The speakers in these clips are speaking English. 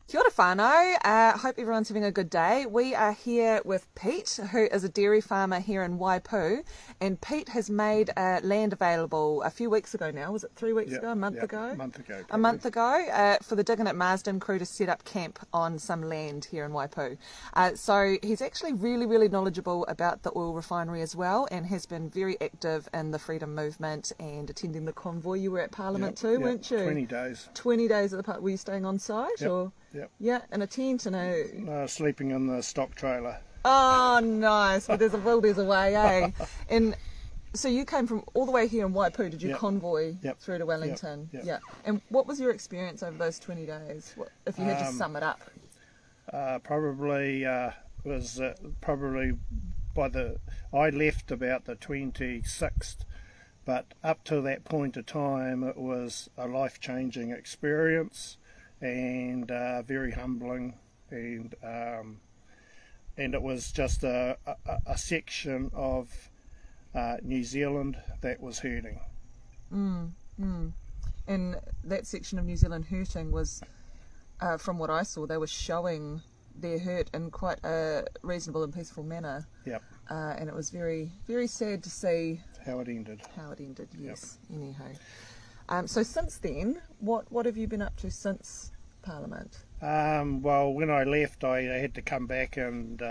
Kia ora whānau, hope everyone's having a good day. We are here with Pete, who is a dairy farmer here in Waipu, and Pete has made land available a few weeks ago now. Was it 3 weeks ago, a month ago? A month ago, for the Dig In At Marsden crew to set up camp on some land here in Waipu. So he's actually really knowledgeable about the oil refinery as well, and has been very active in the freedom movement and attending the convoy. You were at Parliament too, weren't you? 20 days. 20 days at the park. Were you staying on site? Or? Yep. Yeah, in a tent and a... sleeping in the stock trailer. Oh, nice. Well, there's a will, there's a way, eh? And so you came from all the way here in Waipu, did you convoy through to Wellington? Yeah. And what was your experience over those 20 days, if you had to sum it up? Probably I left about the 26th, but up to that point of time it was a life-changing experience, and very humbling, and it was just a section of New Zealand that was hurting. And that section of New Zealand hurting was, from what I saw, they were showing their hurt in quite a reasonable and peaceful manner. Yep. And it was very sad to see how it ended. Yes. Yep. Anyhow. So since then, what have you been up to since Parliament? Well, when I left, I had to come back and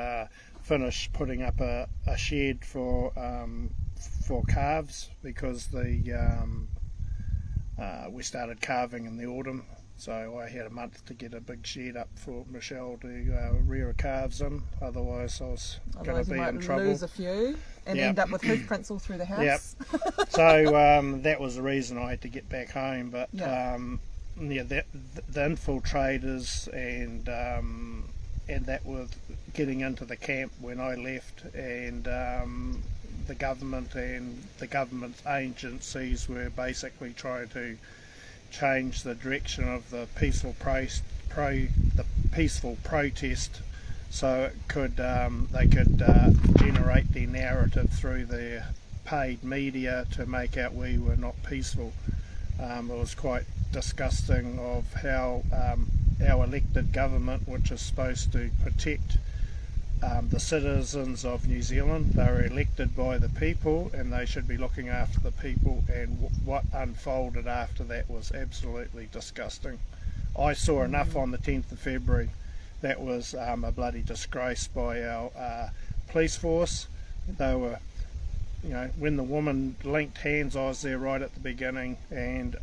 finish putting up a shed for calves, because we started calving in the autumn. So I had a month to get a big shed up for Michelle to rear her calves in. Otherwise, I was going to be in trouble. Lose a few and end up with hoof prints all through the house. Yep. So that was the reason I had to get back home. But the infiltrators and that were getting into the camp when I left, and the government and the government agencies were basically trying to change the direction of the peaceful protest, so it could they could generate their narrative through their paid media to make out we were not peaceful. It was quite disgusting of how our elected government, which is supposed to protect the citizens of New Zealand, they were elected by the people and they should be looking after the people, and what unfolded after that was absolutely disgusting. I saw enough on the 10th of February. That was a bloody disgrace by our police force. They were, when the woman linked hands, I was there right at the beginning, and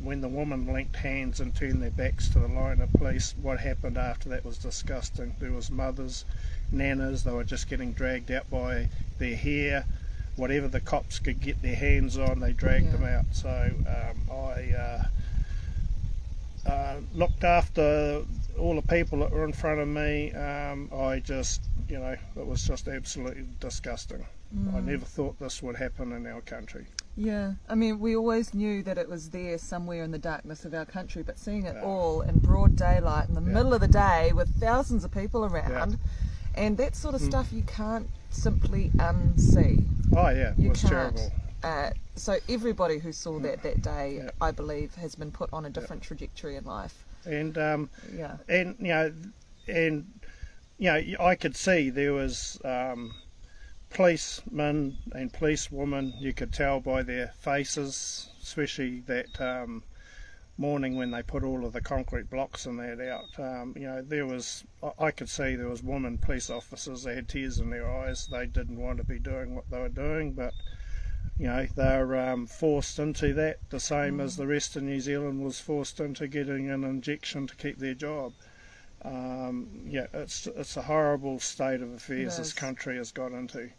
when the woman linked hands and turned their backs to the line of police, what happened after that was disgusting. There was mothers, nanas, they were just getting dragged out by their hair. Whatever the cops could get their hands on, they dragged them out. So I looked after all the people that were in front of me. I just, it was just absolutely disgusting. I never thought this would happen in our country. Yeah, I mean, we always knew that it was there somewhere in the darkness of our country, but seeing it all in broad daylight in the middle of the day with thousands of people around, and that sort of stuff you can't simply unsee. Oh yeah, it was terrible. So everybody who saw that day, I believe, has been put on a different trajectory in life. And I could see there was policemen and policewomen. You could tell by their faces, especially that morning when they put all of the concrete blocks and that out. There was, I could see there was women police officers. They had tears in their eyes. They didn't want to be doing what they were doing, but they're forced into that, the same as the rest of New Zealand was forced into getting an injection to keep their job. It's a horrible state of affairs this country has got into.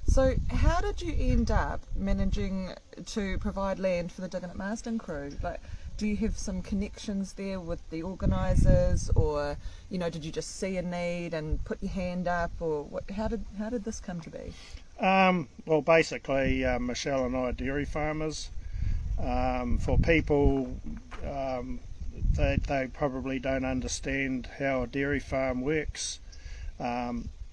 So how did you end up managing to provide land for the Dig In At Marsden crew? Like, do you have some connections there with the organisers, or did you just see a need and put your hand up, or what? How did this come to be? Well, basically, Michelle and I are dairy farmers. For people, they probably don't understand how a dairy farm works.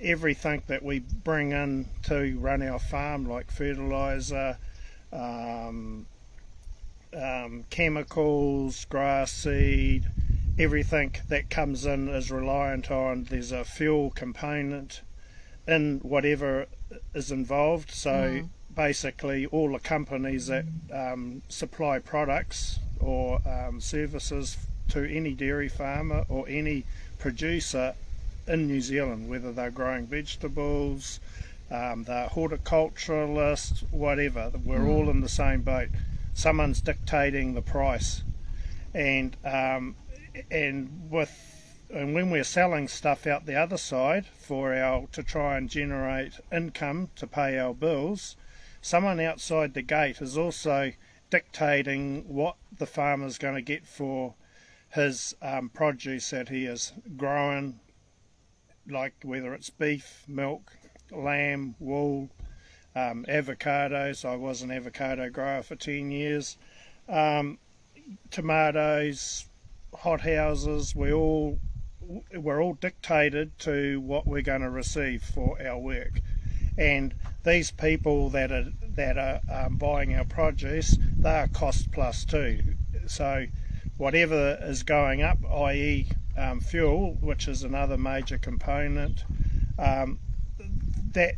Everything that we bring in to run our farm, like fertiliser, chemicals, grass seed, everything that comes in is reliant on, there's a fuel component in whatever is involved. So basically all the companies that supply products or services to any dairy farmer or any producer in New Zealand, whether they're growing vegetables, they're horticulturalists, whatever, we're all in the same boat. Someone's dictating the price, and when we're selling stuff out the other side to try and generate income to pay our bills, someone outside the gate is also dictating what the farmer's going to get for his produce that he is growing, like whether it's beef, milk, lamb, wool, avocados. I was an avocado grower for 10 years. Tomatoes, hothouses, we're all dictated to what we're going to receive for our work. And these people that are buying our produce, they are cost plus too. So whatever is going up, i.e. fuel, which is another major component, that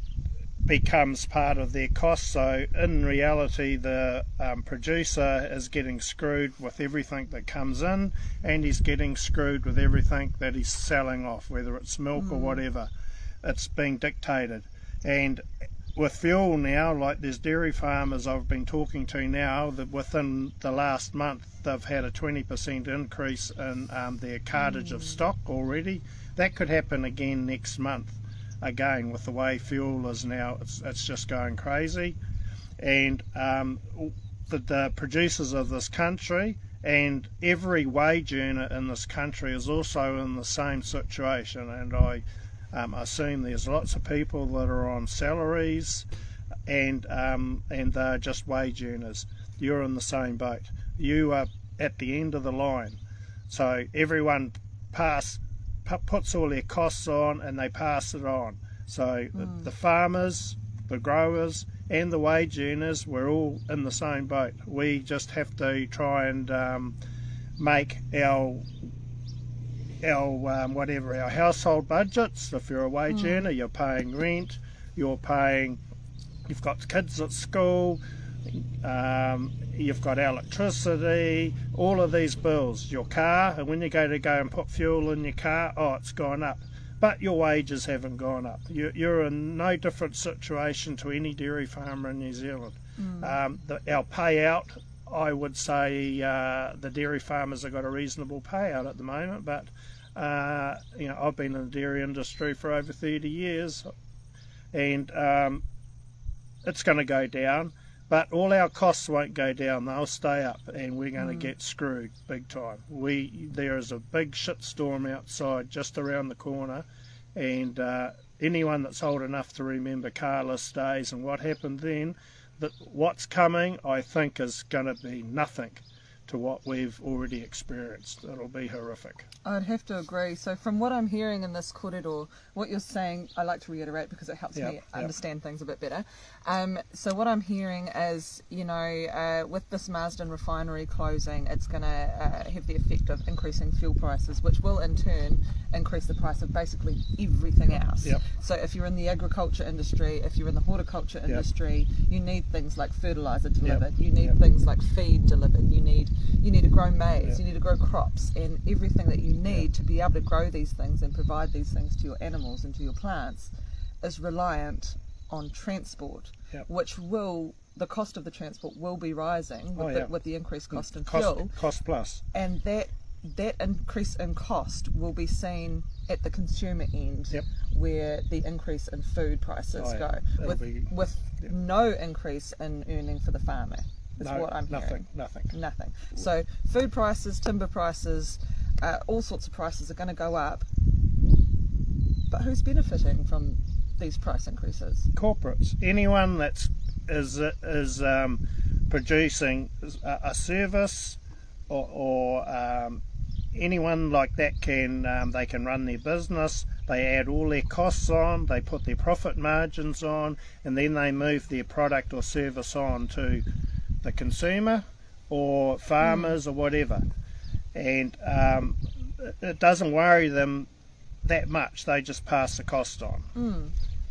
becomes part of their cost. So in reality, the producer is getting screwed with everything that comes in, and he's getting screwed with everything that he's selling off, whether it's milk or whatever. It's being dictated. And with fuel now, like there's dairy farmers I've been talking to now that within the last month they've had a 20% increase in their cartage of stock already. That could happen again next month. Again, with the way fuel is now, it's just going crazy. And the producers of this country and every wage earner in this country is also in the same situation. And I assume there's lots of people that are on salaries and they're just wage earners. You're in the same boat. You are at the end of the line. So everyone puts all their costs on and they pass it on. So the farmers, the growers and the wage earners, we're all in the same boat. We just have to try and make our household budgets. If you're a wage earner, you're paying rent, you've got kids at school, you've got electricity, all of these bills, your car, and when you go and put fuel in your car, it's gone up. But your wages haven't gone up. You're in no different situation to any dairy farmer in New Zealand. Our payout, I would say the dairy farmers have got a reasonable payout at the moment, but I've been in the dairy industry for over 30 years, and it's going to go down. But all our costs won't go down, they'll stay up, and we're going to get screwed big time. There is a big shitstorm outside just around the corner, and anyone that's old enough to remember carless days and what happened then, what's coming, I think, is going to be nothing to what we've already experienced. It'll be horrific. I'd have to agree. So from what I'm hearing in this korero, what you're saying, I like to reiterate because it helps me understand things a bit better. So what I'm hearing is, with this Marsden refinery closing, it's going to have the effect of increasing fuel prices, which will in turn increase the price of basically everything else. So if you're in the agriculture industry, if you're in the horticulture industry, you need things like fertiliser delivered, you need things like feed delivered, you need to grow maize, you need to grow crops, and everything that you need to be able to grow these things and provide these things to your animals and to your plants is reliant on transport, which the cost of the transport will be rising with the increased cost in fuel. Cost plus. And that increase in cost will be seen at the consumer end, where the increase in food prices go, with no increase in earning for the farmer. Is what I'm hearing. Nothing. So food prices, timber prices, all sorts of prices are going to go up. But who's benefiting from these price increases? Corporates. Anyone that is producing a service or anyone like that they can run their business. They add all their costs on, they put their profit margins on, and then they move their product or service on to the consumer or farmers or whatever. And it doesn't worry them that much. They just pass the cost on.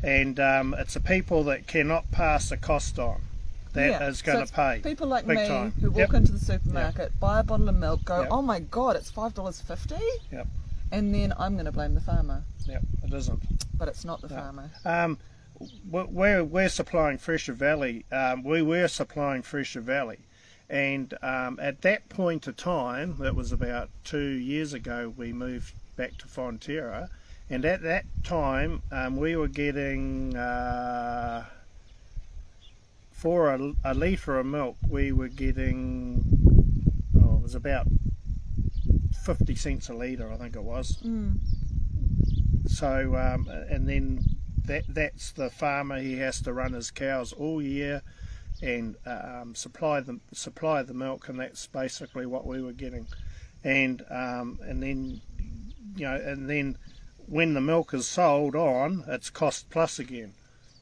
And it's the people that cannot pass the cost on that is going to pay. People like big me time. who walk into the supermarket, buy a bottle of milk, go, Yep. oh my God, it's $5.50? Yep. And then I'm going to blame the farmer. Yep, it isn't. But it's not the farmer. We're supplying Fresher Valley. We were supplying Fresher Valley. And at that point of time, that was about 2 years ago, we moved back to Fonterra. And at that time, we were getting, for a litre of milk, we were getting, it was about 50 cents a litre, I think it was. So, and then that's the farmer. He has to run his cows all year and supply the milk, and that's basically what we were getting. And then, and then when the milk is sold on, it's cost plus again,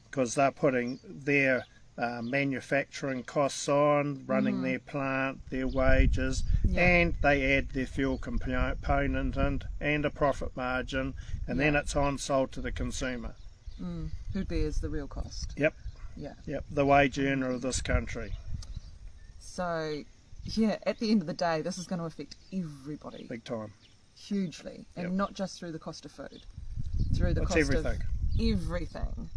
because they're putting their manufacturing costs on, running their plant, their wages, and they add their fuel component and a profit margin, and then it's on sold to the consumer. Who bears the real cost? Yep. Yep, the wage earner of this country. So, yeah, at the end of the day, this is going to affect everybody. Big time. Hugely. And not just through the cost of food. Through the cost everything. of everything.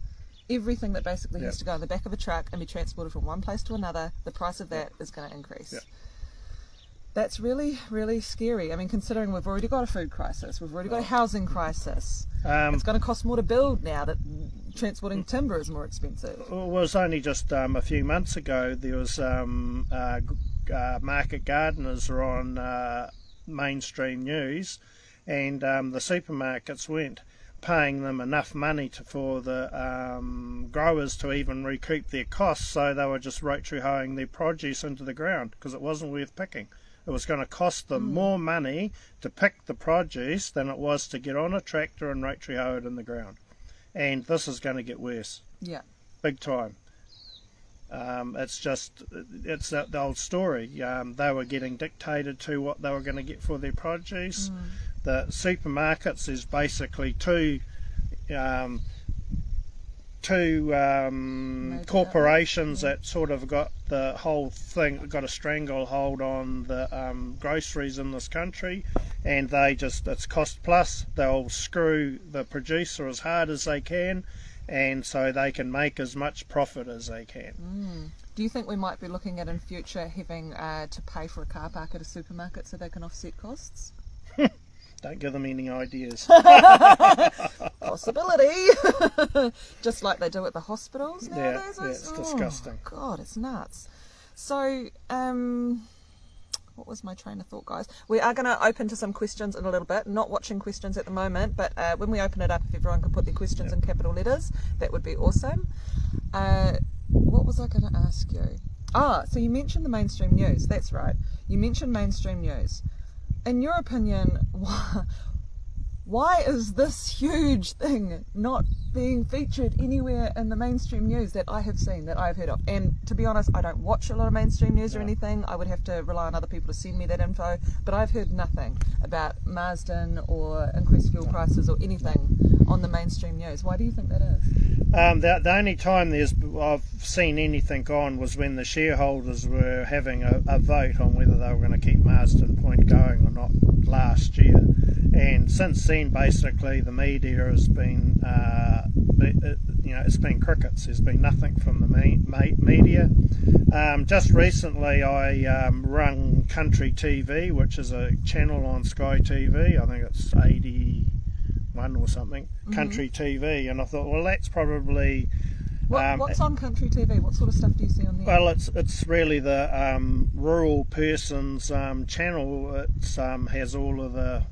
Everything that basically has to go in the back of a truck and be transported from one place to another, the price of that is going to increase. That's really, really scary. I mean, considering we've already got a food crisis, we've already got a housing crisis. It's going to cost more to build now that transporting timber is more expensive. It was only just a few months ago, there was market gardeners were on mainstream news, and the supermarkets weren't paying them enough money for the growers to even recoup their costs, so they were just rotary hoeing their produce into the ground because it wasn't worth picking. It was going to cost them more money to pick the produce than it was to get on a tractor and rotary hoe it in the ground. And this is going to get worse. Yeah. Big time. It's the old story. They were getting dictated to what they were going to get for their produce. The supermarkets is basically two corporations that sort of got the whole thing, got a stranglehold on the groceries in this country, and it's cost plus. They'll screw the producer as hard as they can, and so they can make as much profit as they can. Do you think we might be looking at in future having to pay for a car park at a supermarket so they can offset costs? Don't give them any ideas. Possibility. Just like they do at the hospitals nowadays. Yeah, it's disgusting. God, it's nuts. So, what was my train of thought, guys? We are going to open to some questions in a little bit. Not watching questions at the moment, but when we open it up, if everyone can put their questions in capital letters, that would be awesome. What was I going to ask you? So you mentioned the mainstream news. That's right. You mentioned mainstream news. In your opinion, why is this huge thing not being featured anywhere in the mainstream news that I have seen, that I have heard of? And to be honest, I don't watch a lot of mainstream news or anything. I would have to rely on other people to send me that info. But I've heard nothing about Marsden or increased fuel prices or anything on the mainstream news. Why do you think that is? The only time I've seen anything on was when the shareholders were having a vote on whether they were going to keep Marsden Point going or not last year. And since then, basically, the media has been, it's been crickets. There's been nothing from the media. Just recently, I rung Country TV, which is a channel on Sky TV. I think it's 81 or something, Country TV, and I thought, well, that's probably... what's on Country TV? What sort of stuff do you see on there? Well, it's really the rural person's channel. It has all of the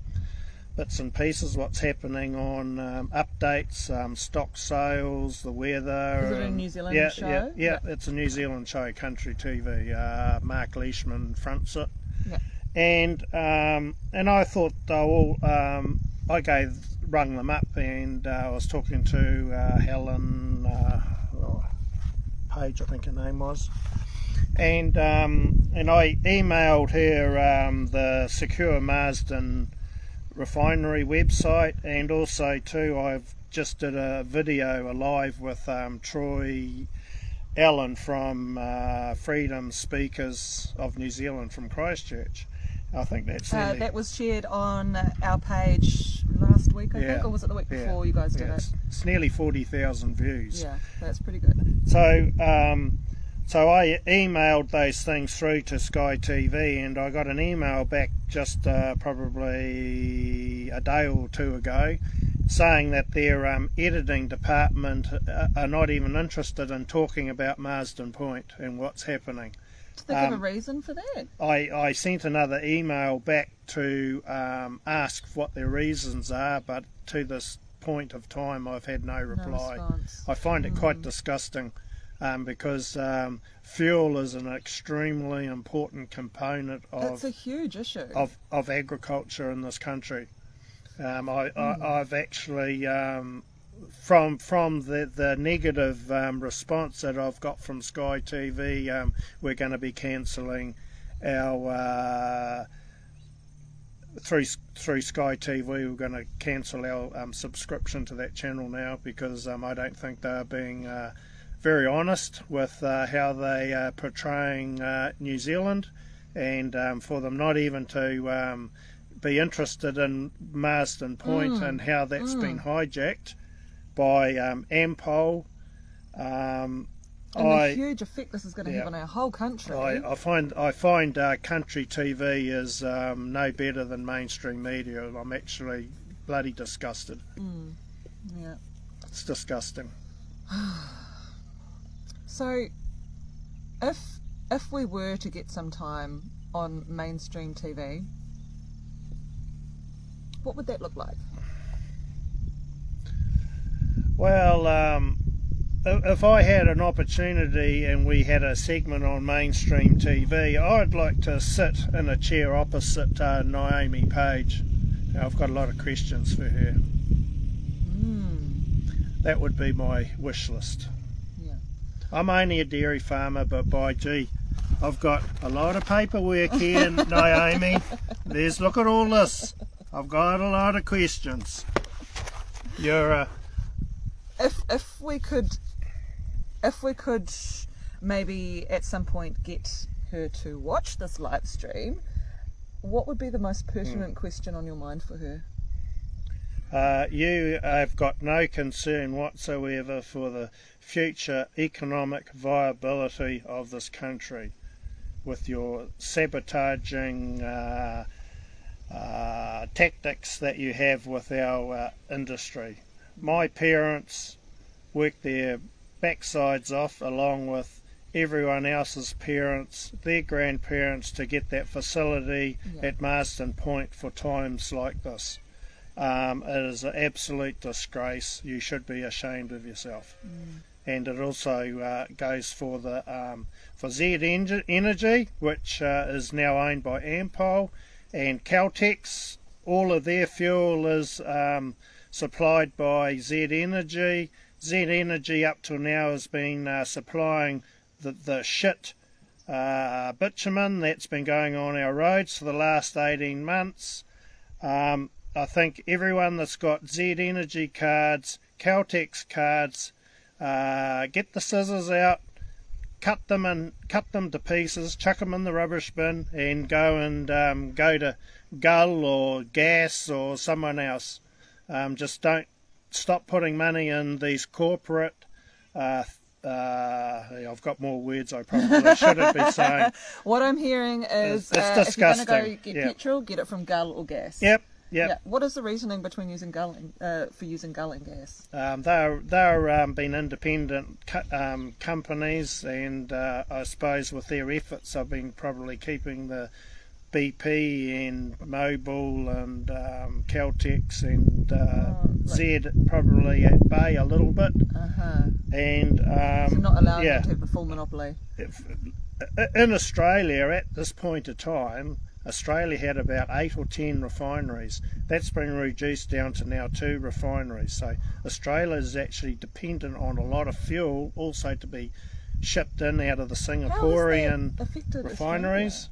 bits and pieces, what's happening on updates, stock sales, the weather. Is it a New Zealand show? Yeah, it's a New Zealand show, Country TV. Mark Leishman fronts it. Yeah. And I thought, I rung them up, and I was talking to Helen Page, I think her name was, and I emailed her the Secure Marsden refinery website, and also too I've just did a video live with Troy Allen from Freedom Speakers of New Zealand from Christchurch. I think that's that was shared on our page last week, I think, or was it the week before you guys did it? It's nearly 40,000 views. Yeah, that's pretty good. So so I emailed those things through to Sky TV, and I got an email back just probably a day or two ago saying that their editing department are not even interested in talking about Marsden Point and what's happening. Did they give a reason for that? I sent another email back to ask what their reasons are, but to this point of time I've had no reply. No response. I find it quite disgusting because fuel is an extremely important component of it's a huge issue of agriculture in this country. I've actually from the negative response that I've got from Sky TV, we're going to be cancelling our through Sky TV. We're going to cancel our subscription to that channel now, because I don't think they're being very honest with how they are portraying New Zealand, and for them not even to be interested in Marsden Point and how that's been hijacked by Ampol. And the huge effect this is going to have on our whole country. I find country TV is no better than mainstream media. I'm actually bloody disgusted. Yeah, it's disgusting. So, if we were to get some time on mainstream TV, what would that look like? Well, if I had an opportunity and we had a segment on mainstream TV, I'd like to sit in a chair opposite Naomi Page. Now, I've got a lot of questions for her. That would be my wish list. Yeah. I'm only a dairy farmer, but by gee, I've got a lot of paperwork here, Naomi. Look at all this. I've got a lot of questions. You're if we could maybe at some point get her to watch this live stream, what would be the most pertinent question on your mind for her? You have got no concern whatsoever for the future economic viability of this country with your sabotaging tactics that you have with our industry. My parents worked their backsides off along with everyone else's parents, their grandparents, to get that facility at Marsden Point for times like this. It is an absolute disgrace. You should be ashamed of yourself. And it also goes for the for Zed Energy, which is now owned by Ampol, and Caltex. All of their fuel is supplied by Zed Energy. Zed Energy up till now has been supplying the shit bitumen that's been going on our roads for the last 18 months. I think everyone that's got Zed Energy cards, Caltex cards, get the scissors out, cut them to pieces, chuck them in the rubbish bin, and go to Gull or Gas or someone else. Just don't stop putting money in these corporate. I've got more words I probably shouldn't be saying. What I'm hearing is it's if you're going to go get Yep. petrol, get it from Gull or Gas. Yep. Yeah. What is the reasoning between using Gull for using Gull and Gas? They're been independent companies, and I suppose with their efforts, I've been probably keeping the BP and Mobil and Caltex and Zed probably at bay a little bit. And so not allowing them to have the full monopoly. In Australia at this point of time, Australia had about 8 or 10 refineries. That's been reduced down to now 2 refineries. So Australia is actually dependent on a lot of fuel also to be shipped in out of the Singaporean refineries.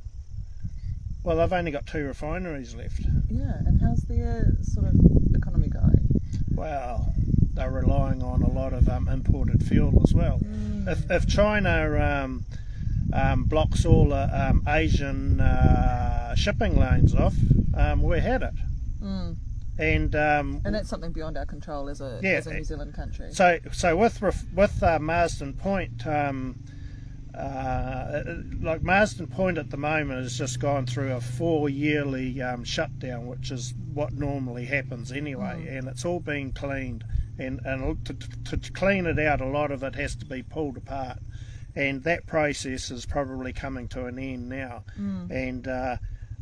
Well, they've only got 2 refineries left. Yeah, and how's their sort of economy going? Well, they're relying on a lot of imported fuel as well. If China blocks all the Asian shipping lanes off, we had it. And that's something beyond our control as a New Zealand country. So with Marsden Point, like Marsden Point at the moment has just gone through a 4-yearly shutdown, which is what normally happens anyway, and it's all been cleaned. And to clean it out, a lot of it has to be pulled apart, and that process is probably coming to an end now.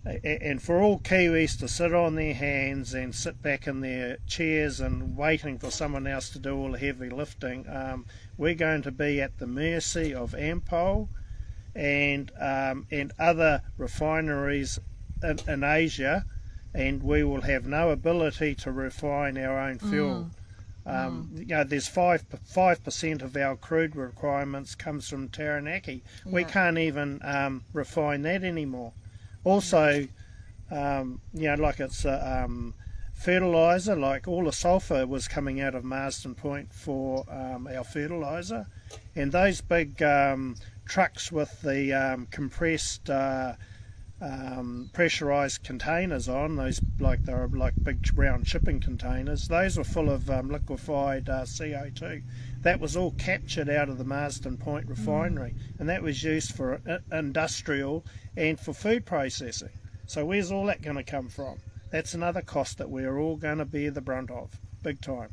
And for all Kiwis to sit on their hands and sit back in their chairs and waiting for someone else to do all the heavy lifting, we're going to be at the mercy of Ampol and other refineries in Asia, and we will have no ability to refine our own fuel. You know, there's 5% of our crude requirements comes from Taranaki. We can't even refine that anymore. Also, you know, like it's fertiliser, like all the sulphur was coming out of Marsden Point for our fertiliser, and those big trucks with the compressed pressurised containers on, those they're like big round shipping containers, those were full of liquefied CO2. That was all captured out of the Marsden Point refinery, and that was used for industrial and for food processing. So where's all that going to come from? That's another cost that we're all going to bear the brunt of, big time.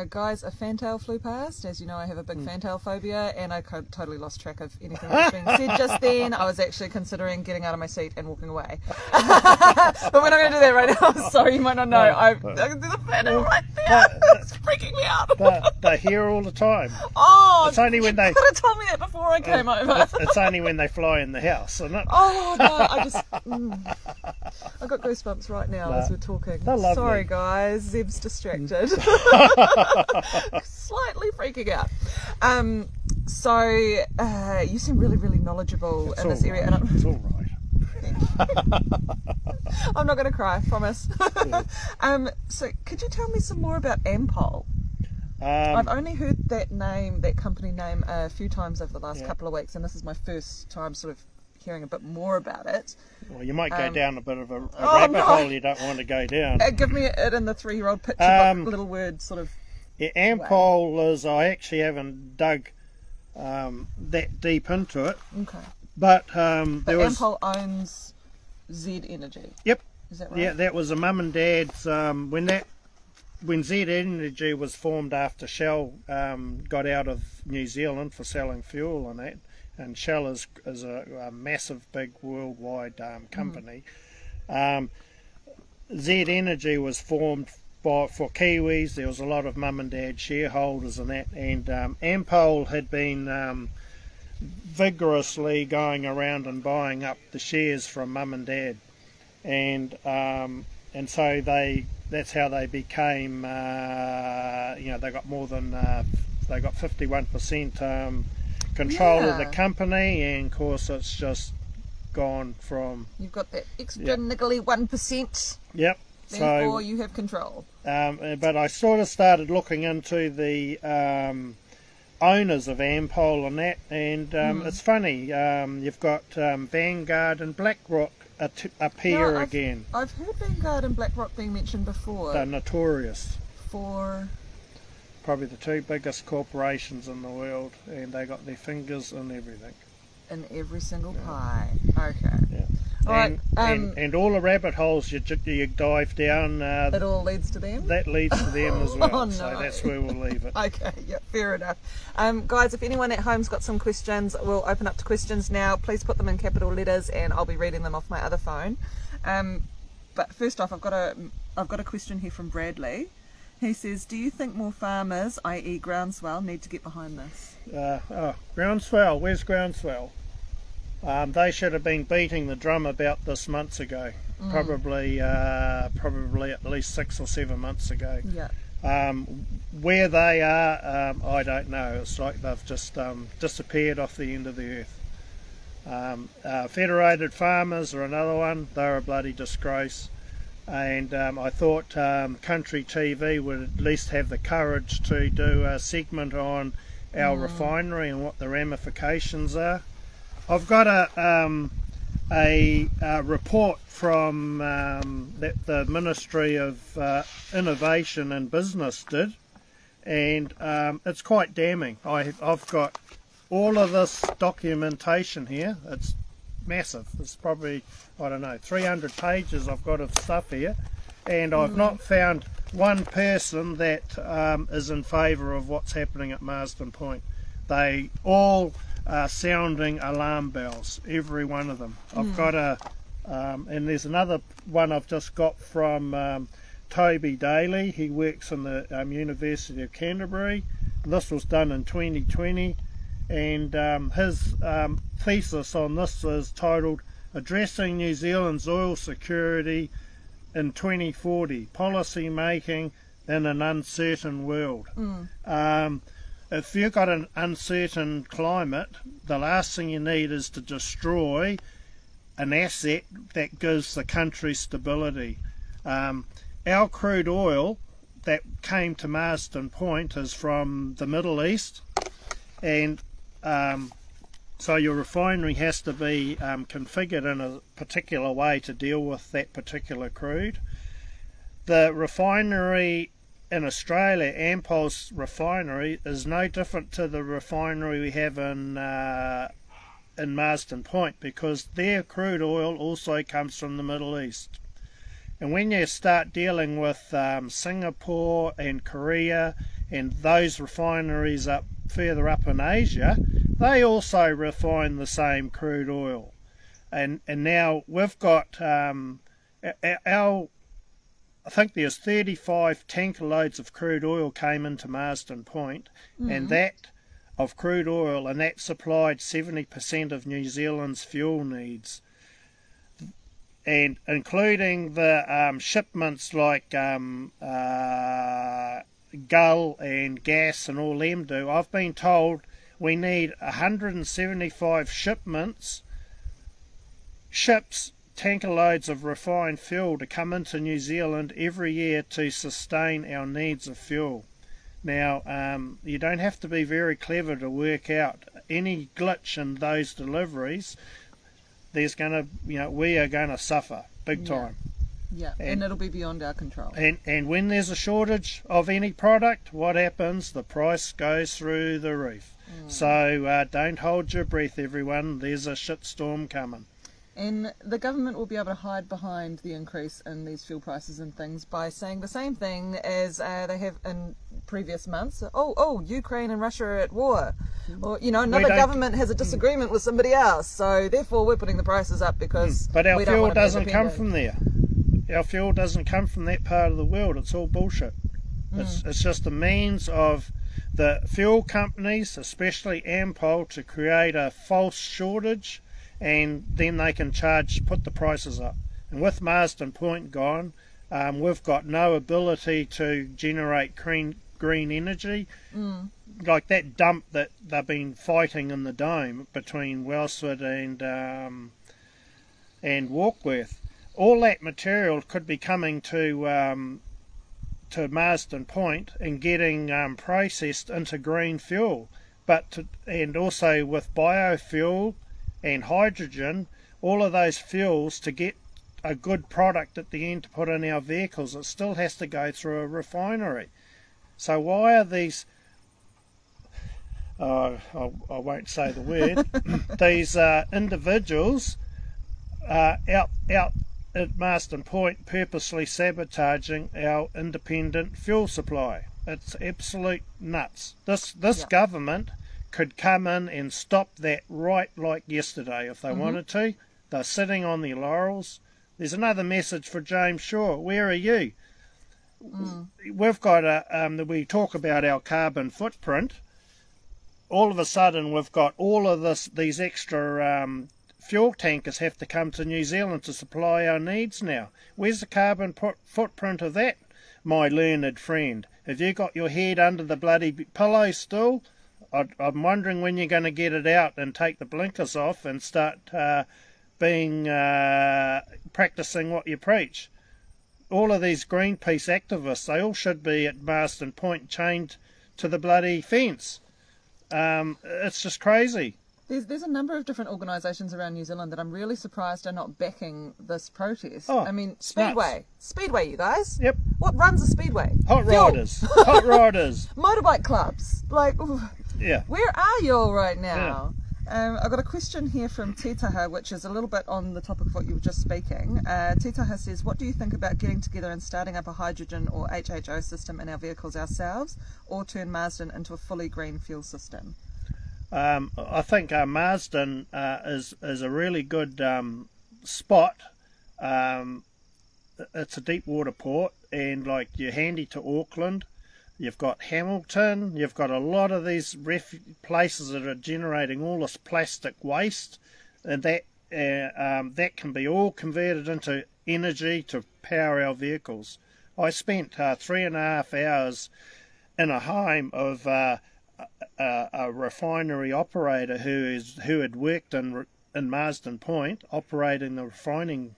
Guys, a fantail flew past. As you know, I have a big fantail phobia, and I totally lost track of anything that was being said just then. I was actually considering getting out of my seat and walking away. But we're not going to do that right now. Sorry, you might not know. There's a fantail right there. It's freaking me out. They're here all the time. Oh, it's only when they could have told me that before I came over. It's only when they fly in the house, isn't it? Oh, no, I've got goosebumps right now as we're talking. Sorry, guys. Zeb's distracted. Slightly freaking out. You seem really, really knowledgeable in this area. Right. It's all right. I'm not going to cry, promise. So could you tell me some more about Ampol? I've only heard that company name a few times over the last couple of weeks, and this is my first time sort of hearing a bit more about it. Well, you might go down a bit of a rabbit hole you don't want to go down. Give me it in the 3-year-old picture book, little word sort of. Yeah, Ampol is, I actually haven't dug that deep into it. Okay. But Ampol owns Zed Energy. Yep. Is that right? Yeah, that was a mum and dad's, when Zed Energy was formed after Shell got out of New Zealand for selling fuel and that. And Shell is a massive, big worldwide company. Zed Energy was formed for Kiwis. There was a lot of mum and dad shareholders in that, and Ampol had been vigorously going around and buying up the shares from mum and dad, and so that's how they became. They got more than they got 51%. Control of the company, and of course it's just gone from. You've got that extra niggly 1%. Yep. Therefore, you have control. But I sort of started looking into the owners of Ampol and that, and it's funny. You've got Vanguard and BlackRock appear again. I've heard Vanguard and BlackRock being mentioned before. They're notorious for. Probably the 2 biggest corporations in the world, and they got their fingers in everything. In every single pie. Okay. Yeah. All right. And all the rabbit holes you dive down. It all leads to them? That leads to them as well. Oh, no. So that's where we'll leave it. Okay, yeah, fair enough. Guys, if anyone at home's got some questions, we'll open up to questions now. Please put them in capital letters, and I'll be reading them off my other phone. But first off, I've got a question here from Bradley. He says, do you think more farmers, i.e. Groundswell, need to get behind this? Groundswell? Where's Groundswell? They should have been beating the drum about this months ago. Probably at least 6 or 7 months ago. Yeah. Where they are, I don't know. It's like they've just disappeared off the end of the earth. Federated Farmers are another one. They're a bloody disgrace. And I thought Country TV would at least have the courage to do a segment on our refinery and what the ramifications are. I've got a report from that the Ministry of Innovation and Business did, and it's quite damning. I've got all of this documentation here. It's massive. It's probably, I don't know, 300 pages I've got of stuff here, and I've not found one person that is in favour of what's happening at Marsden Point. They all are sounding alarm bells, every one of them. I've got and there's another one I've just got from Toby Daly. He works in the University of Canterbury. This was done in 2020. And his thesis on this is titled Addressing New Zealand's Oil Security in 2040, Policy Making in an Uncertain World. If you've got an uncertain climate, the last thing you need is to destroy an asset that gives the country stability. Our crude oil that came to Marsden Point is from the Middle East, and so your refinery has to be configured in a particular way to deal with that particular crude. The refinery in Australia, Ampol's refinery, is no different to the refinery we have in Marsden Point, because their crude oil also comes from the Middle East. And when you start dealing with Singapore and Korea and those refineries further up in Asia, they also refine the same crude oil. And now we've got I think there's 35 tanker loads of crude oil came into Marsden Point, and that of crude oil, and that supplied 70% of New Zealand's fuel needs, and including the shipments like gull and gas and all them do. I've been told we need 175 ships, tanker loads of refined fuel to come into New Zealand every year to sustain our needs of fuel. Now, you don't have to be very clever to work out any glitch in those deliveries. There's going to, we are going to suffer big time. Yeah, and it'll be beyond our control. And when there's a shortage of any product, what happens? The price goes through the roof. So don't hold your breath, everyone. There's a shitstorm coming. And the government will be able to hide behind the increase in these fuel prices and things by saying the same thing as they have in previous months. Oh, Ukraine and Russia are at war. Or, another government has a disagreement with somebody else, so therefore we're putting the prices up because But our fuel doesn't come from there. Our fuel doesn't come from that part of the world. It's all bullshit. It's just a means of the fuel companies, especially Ampol, to create a false shortage, and then they can put the prices up. And with Marsden Point gone, we've got no ability to generate green energy. Like that dump that they've been fighting in the Dome between Wellsford and Warkworth. All that material could be coming to Marsden Point and getting processed into green fuel, and also with biofuel and hydrogen, all of those fuels, to get a good product at the end to put in our vehicles, it still has to go through a refinery. So why are these, I won't say the word, these individuals out at Marsden Point purposely sabotaging our independent fuel supply? It's absolute nuts. This government could come in and stop that right like yesterday if they wanted to. They're sitting on their laurels. There's another message for James Shaw. Where are you? We've got we talk about our carbon footprint. All of a sudden we've got all of these extra fuel tankers have to come to New Zealand to supply our needs now. Where's the carbon footprint of that, my learned friend? Have you got your head under the bloody pillow still? I'm wondering when you're going to get it out and take the blinkers off and start practicing what you preach. All of these Greenpeace activists, they all should be at Marsden Point chained to the bloody fence. It's just crazy. There's a number of different organisations around New Zealand that I'm really surprised are not backing this protest. Oh, I mean, Speedway. nuts. Speedway, you guys. Yep. What runs a Speedway? Hot Fuel. riders. Hot riders. Motorbike clubs. Like, Yeah. where are you all right now? I've got a question here from Titaha, which is a little bit on the topic of what you were just speaking. Titaha says, what do you think about getting together and starting up a hydrogen or HHO system in our vehicles ourselves, or turn Marsden into a fully green fuel system? I think Marsden is a really good spot. It's a deep water port, and like you're handy to Auckland. You've got Hamilton. You've got a lot of these places that are generating all this plastic waste, and that can be all converted into energy to power our vehicles. I spent 3.5 hours in a home of a refinery operator who had worked in Marsden Point operating the refining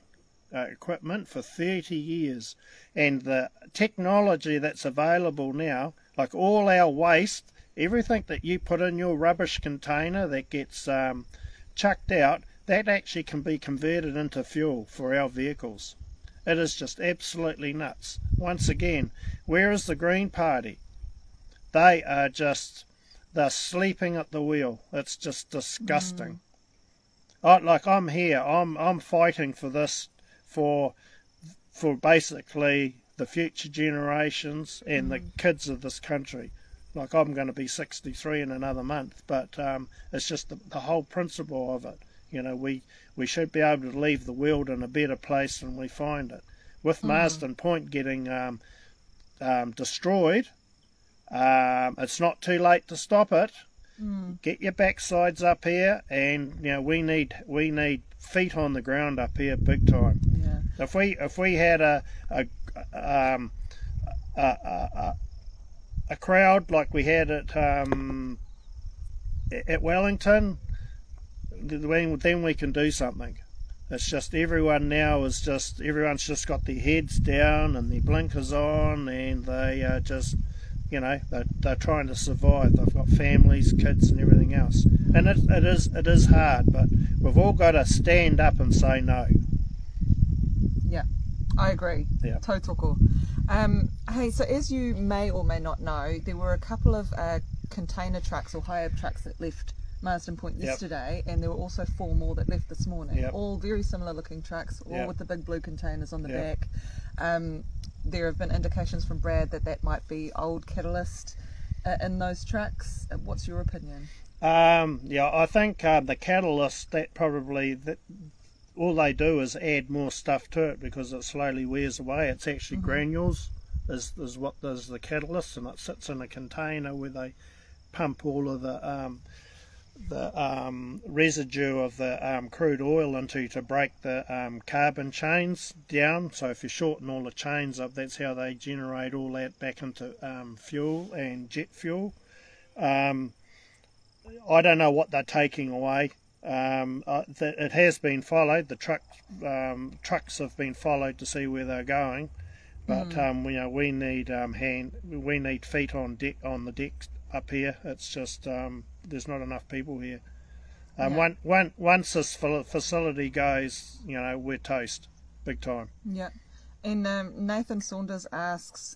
equipment for 30 years, and the technology that's available now, like all our waste, everything that you put in your rubbish container that gets chucked out, that actually can be converted into fuel for our vehicles. It is just absolutely nuts. Once again, where is the Green Party? They're sleeping at the wheel. It's just disgusting. I'm here. I'm fighting for this, for basically the future generations and the kids of this country. Like, I'm going to be 63 in another month, but it's just the whole principle of it. You know, we should be able to leave the world in a better place than we find it. With Marsden Point getting destroyed, it's not too late to stop it. Get your backsides up here, and you know we need feet on the ground up here, big time. Yeah. If we had a crowd like we had at Wellington, then we can do something. It's just everyone's just got their heads down and their blinkers on, and they just, you know, they're trying to survive. They've got families, kids, and everything else. And it is hard, but we've all got to stand up and say no. Yeah, I agree. Yeah. Tautoko. Hey, so as you may or may not know, there were a couple of container trucks or hire trucks that left Marsden Point yesterday, and there were also 4 more that left this morning. All very similar looking trucks, all with the big blue containers on the back. There have been indications from Brad that might be old catalyst in those trucks. What's your opinion? I think the catalyst, all they do is add more stuff to it because it slowly wears away. It's actually granules is what does the catalyst, and it sits in a container where they pump all of the residue of the crude oil into to break the carbon chains down. So if you shorten all the chains up, that's how they generate all that back into fuel and jet fuel. I don't know what they're taking away. It has been followed. The trucks have been followed to see where they're going, but we need feet on the deck up here. It's just there's not enough people here. Once this facility goes, you know, we're toast, big time. Yeah. And Nathan Saunders asks,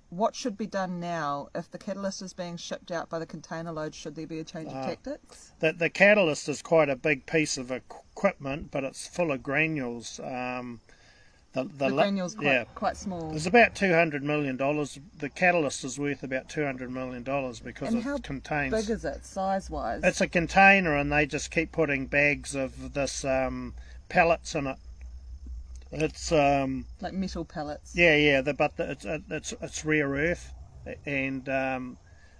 what should be done now if the catalyst is being shipped out by the container load? Should there be a change of tactics? The catalyst is quite a big piece of equipment, but it's full of granules. The granules quite small. It's about $200 million. The catalyst is worth about $200 million because it contains. How big is it, size-wise? It's a container, and they just keep putting bags of this pellets in it. It's like metal pellets. It's rare earth, and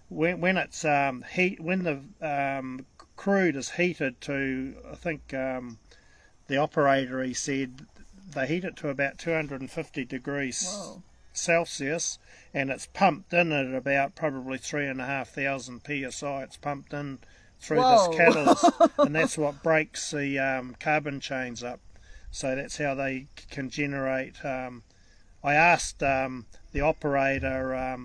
when the crude is heated to, I think the operator, he said, they heat it to about 250 degrees. Whoa. Celsius, and it's pumped in at about probably 3,500 psi. It's pumped in through Whoa. this catalyst, and that's what breaks the carbon chains up. So that's how they can generate. I asked the operator,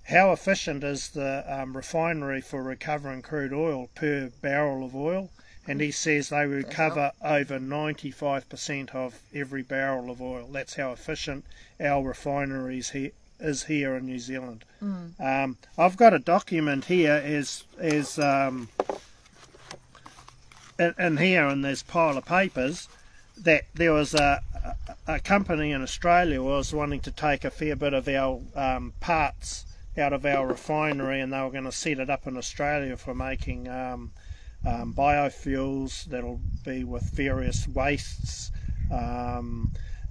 how efficient is the refinery for recovering crude oil per barrel of oil? And he says they recover over 95% of every barrel of oil. That's how efficient our refineries is here in New Zealand. I've got a document here in here in this pile of papers that there was a company in Australia was wanting to take a fair bit of our parts out of our refinery, and they were going to set it up in Australia for making biofuels that'll be with various wastes,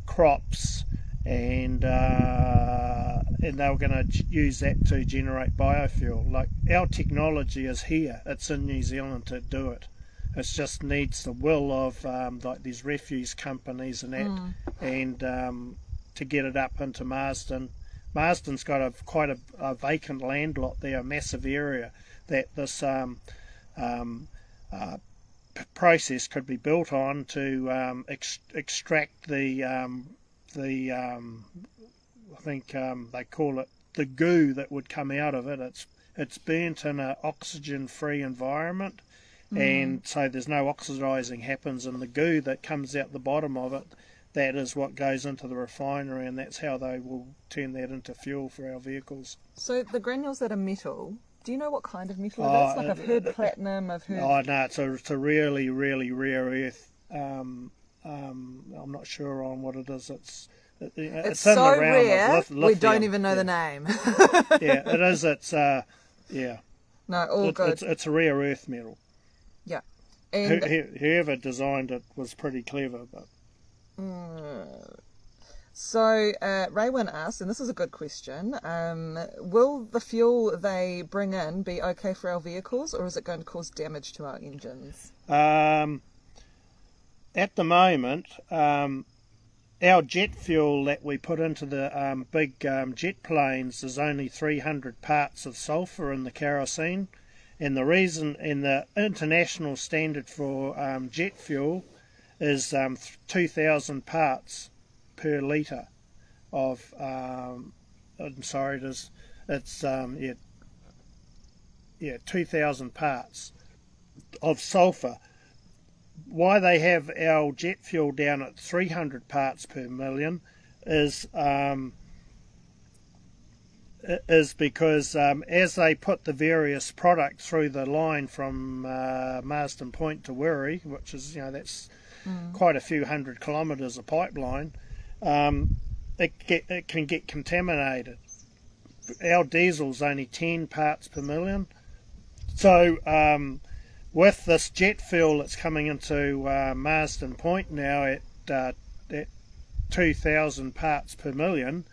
crops, and they were going to use that to generate biofuel. Like, our technology is here, it's in New Zealand to do it. It just needs the will of like these refuse companies and that, and to get it up into Marsden. Marsden's got quite a vacant land lot there, a massive area that this process could be built on to extract the I think they call it the goo that would come out of it. It's burnt in an oxygen-free environment, and so there's no oxidizing happens, and the goo that comes out the bottom of it, that is what goes into the refinery, and that's how they will turn that into fuel for our vehicles. So the granules that are metal, do you know what kind of metal it is? Like, I've heard platinum, I've heard... Oh no, it's a really, really rare earth. I'm not sure on what it is. It's in so the realm rare, of lithium. we don't even know the name. Yeah, it is. It's yeah. No, all good. It's a rare earth metal. Yeah. And whoever designed it was pretty clever, but... So Raywin asked, and this is a good question, will the fuel they bring in be okay for our vehicles, or is it going to cause damage to our engines? At the moment, our jet fuel that we put into the big jet planes is only 300 parts of sulphur in the kerosene, and the reason, and the international standard for jet fuel is 2,000 parts per litre of, I'm sorry, it's 2,000 parts of sulphur. Why they have our jet fuel down at 300 parts per million is because as they put the various products through the line from Marsden Point to Wiri, which is, that's quite a few hundred kilometres of pipeline, it can get contaminated. Our diesel's only 10 parts per million. So with this jet fuel that's coming into Marsden Point now at 2,000 parts per million,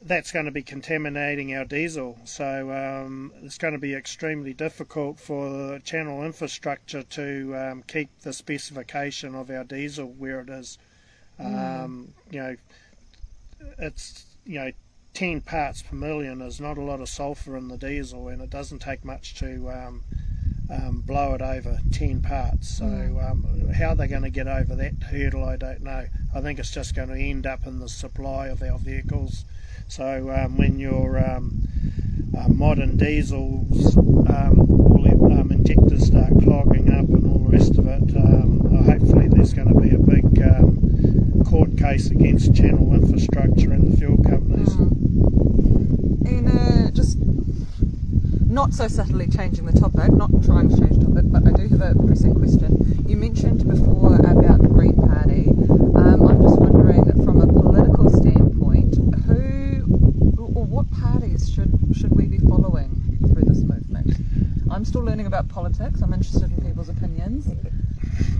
that's going to be contaminating our diesel. So it's going to be extremely difficult for the channel infrastructure to keep the specification of our diesel where it is. It's 10 parts per million is not a lot of sulphur in the diesel, and it doesn't take much to blow it over 10 parts. So how they're going to get over that hurdle, I don't know. I think it's just going to end up in the supply of our vehicles. So when your modern diesels, all the injectors start clogging up and all the rest of it, hopefully there's going to be a big court case against channel infrastructure and the fuel companies. And just not so subtly changing the topic, not trying to change the topic, but I do have a pressing question. You mentioned before about the Green Party. I'm just wondering, from a political standpoint, what parties should we be following through this movement? I'm still learning about politics. I'm interested in people's opinions.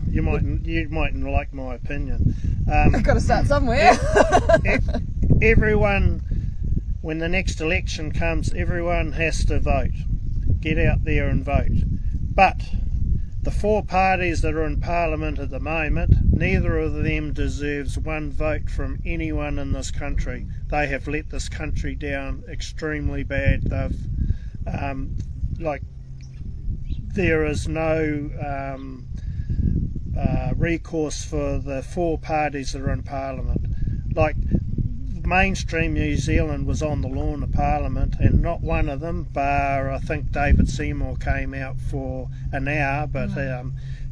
You mightn't like my opinion. I've got to start somewhere. Everyone, when the next election comes, everyone has to vote. Get out there and vote. But the four parties that are in Parliament at the moment neither of them deserves one vote from anyone in this country. They have let this country down extremely bad. They've there is no recourse for the four parties that are in Parliament. Like, mainstream New Zealand was on the lawn of Parliament, and not one of them, bar I think David Seymour, came out for an hour, but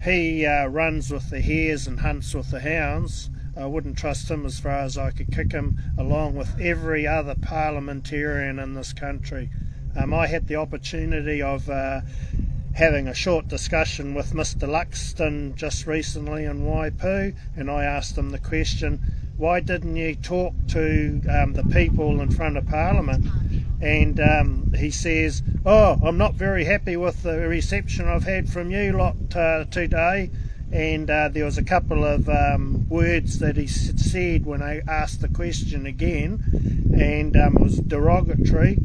he runs with the hares and hunts with the hounds. I wouldn't trust him as far as I could kick him, along with every other parliamentarian in this country. I had the opportunity of having a short discussion with Mr. Luxton just recently in Waipu, and I asked him the question, why didn't you talk to the people in front of Parliament? And he says, oh, I'm not very happy with the reception I've had from you lot today. And there was a couple of words that he said when I asked the question again, and it was derogatory.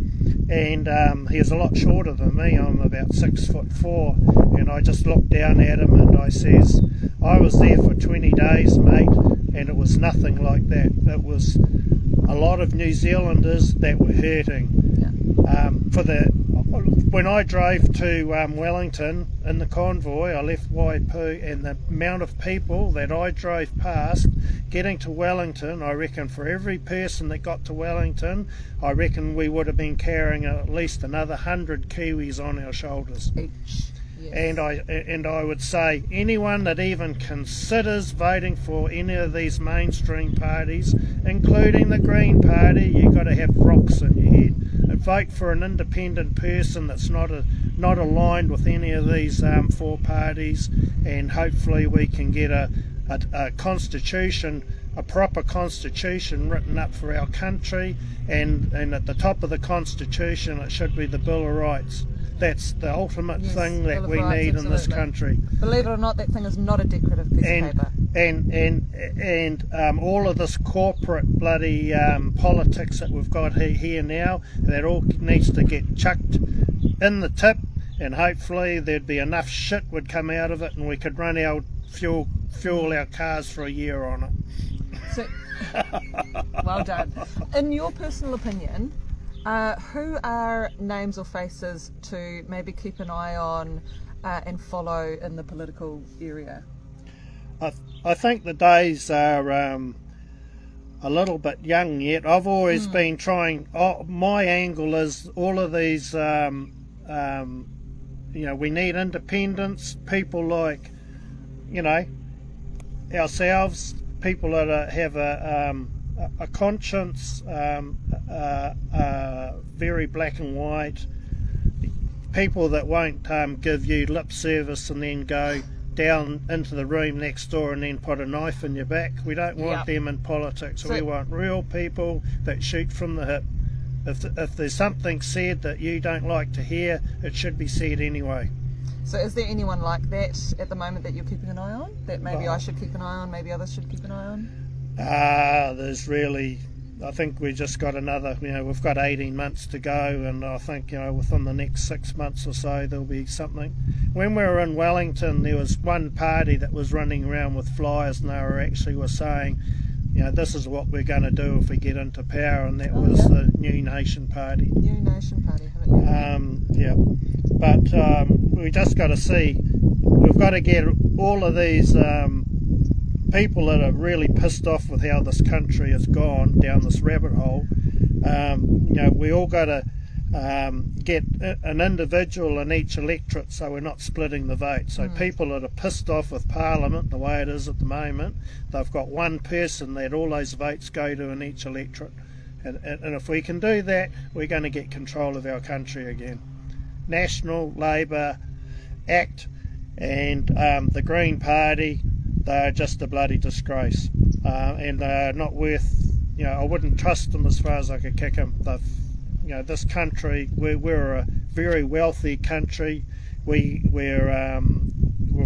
And he is a lot shorter than me. I'm about 6'4", and I just looked down at him and I says, I was there for 20 days, mate, and it was nothing like that. It was a lot of New Zealanders that were hurting. When I drove to Wellington in the convoy, I left Waipu, and the amount of people that I drove past getting to Wellington, I reckon for every person that got to Wellington, I reckon we would have been carrying at least another 100 Kiwis on our shoulders. Each. Yes. And I would say anyone that even considers voting for any of these mainstream parties, including the Green Party, you've got to have rocks in your head. And vote for an independent person that's not aligned with any of these four parties, and hopefully we can get a constitution, a proper constitution written up for our country, and at the top of the constitution it should be the Bill of Rights. That's the ultimate thing that we need in this country. Believe it or not, that thing is not a decorative piece of paper. And all of this corporate bloody politics that we've got here now, that all needs to get chucked in the tip, and hopefully there'd be enough shit would come out of it, and we could run our fuel our cars for a year on it. So, well done. In your personal opinion, who are names or faces to maybe keep an eye on and follow in the political area? I think the days are a little bit young yet. I've always been trying, my angle is all of these, we need independence, people like, ourselves, people that have a conscience, very black and white, people that won't give you lip service and then go down into the room next door and then put a knife in your back. We don't want them in politics. We want real people that shoot from the hip. If there's something said that you don't like to hear, it should be said anyway. So is there anyone like that at the moment that you're keeping an eye on, that maybe I should keep an eye on, maybe others should keep an eye on? There's really, I think we just got another, we've got 18 months to go, and I think, within the next 6 months or so there'll be something. When we were in Wellington, there was one party that was running around with flyers, and they were saying, this is what we're going to do if we get into power, and that was the New Nation Party. New Nation Party, haven't you? But we just got to see, we've got to get all of these people that are really pissed off with how this country has gone down this rabbit hole. We all got to get an individual in each electorate, so we're not splitting the vote. So people that are pissed off with Parliament the way it is at the moment, they've got one person that all those votes go to in each electorate, and if we can do that, we're going to get control of our country again. National Labour Act and the Green Party, they're just a bloody disgrace, and they're not worth, I wouldn't trust them as far as I could kick them. This country, we're a very wealthy country, we've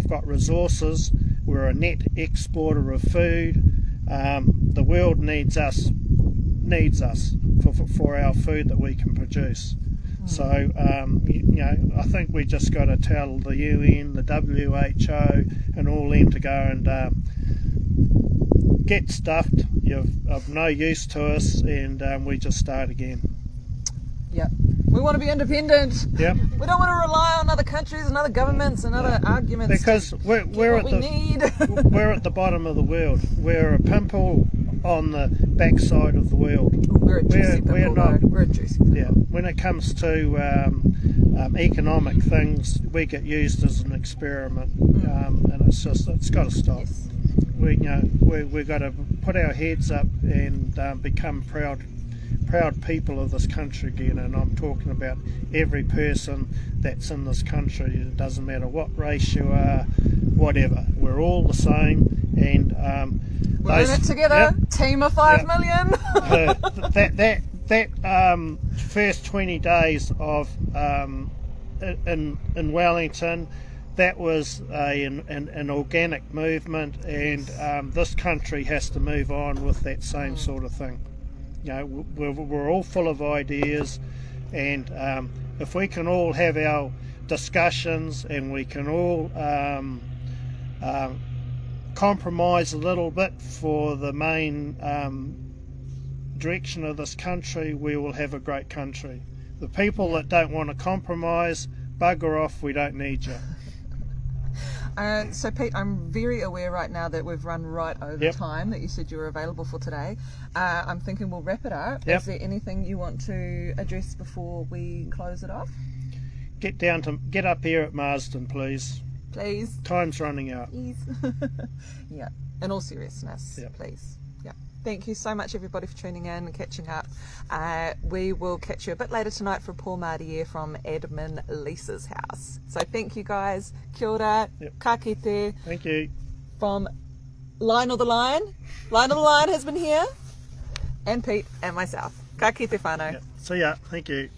got resources, we're a net exporter of food, the world needs us for our food that we can produce. So, I think we just got to tell the UN, the WHO, and all them to go and get stuffed, you're of no use to us, and we just start again. Yep. We want to be independent. Yep. We don't want to rely on other countries and other governments and other arguments. Because we're at the bottom of the world. We're a pimple on the backside of the world. We're a juicy pimple, though. We're a juicy pimple. Yeah. When it comes to economic things, we get used as an experiment, and it's got to stop. Yes. We've got to put our heads up and become proud people of this country again, and I'm talking about every person that's in this country. It doesn't matter what race you are, whatever. We're all the same, and we're in it together. Yep, team of 5 million. That first 20 days of in Wellington, that was an organic movement, and this country has to move on with that same sort of thing. We're all full of ideas, and if we can all have our discussions and we can all compromise a little bit for the main direction of this country, we will have a great country. The people that don't want to compromise, bugger off, we don't need you. So Pete, I'm very aware right now that we've run right over time that you said you were available for today. I'm thinking we'll wrap it up. Is there anything you want to address before we close it off? Get up here at Marsden, please. Please. Time's running out. Please. Yeah. In all seriousness, please. Yeah. Thank you so much, everybody, for tuning in and catching up. We will catch you a bit later tonight for Paul Mardier from Admin Lisa's house. So thank you, guys. Kia ora. Ka kite. Thank you. From Lionel the Lion. Lionel the Lion has been here. And Pete and myself. Ka kite whānau. See ya. Thank you.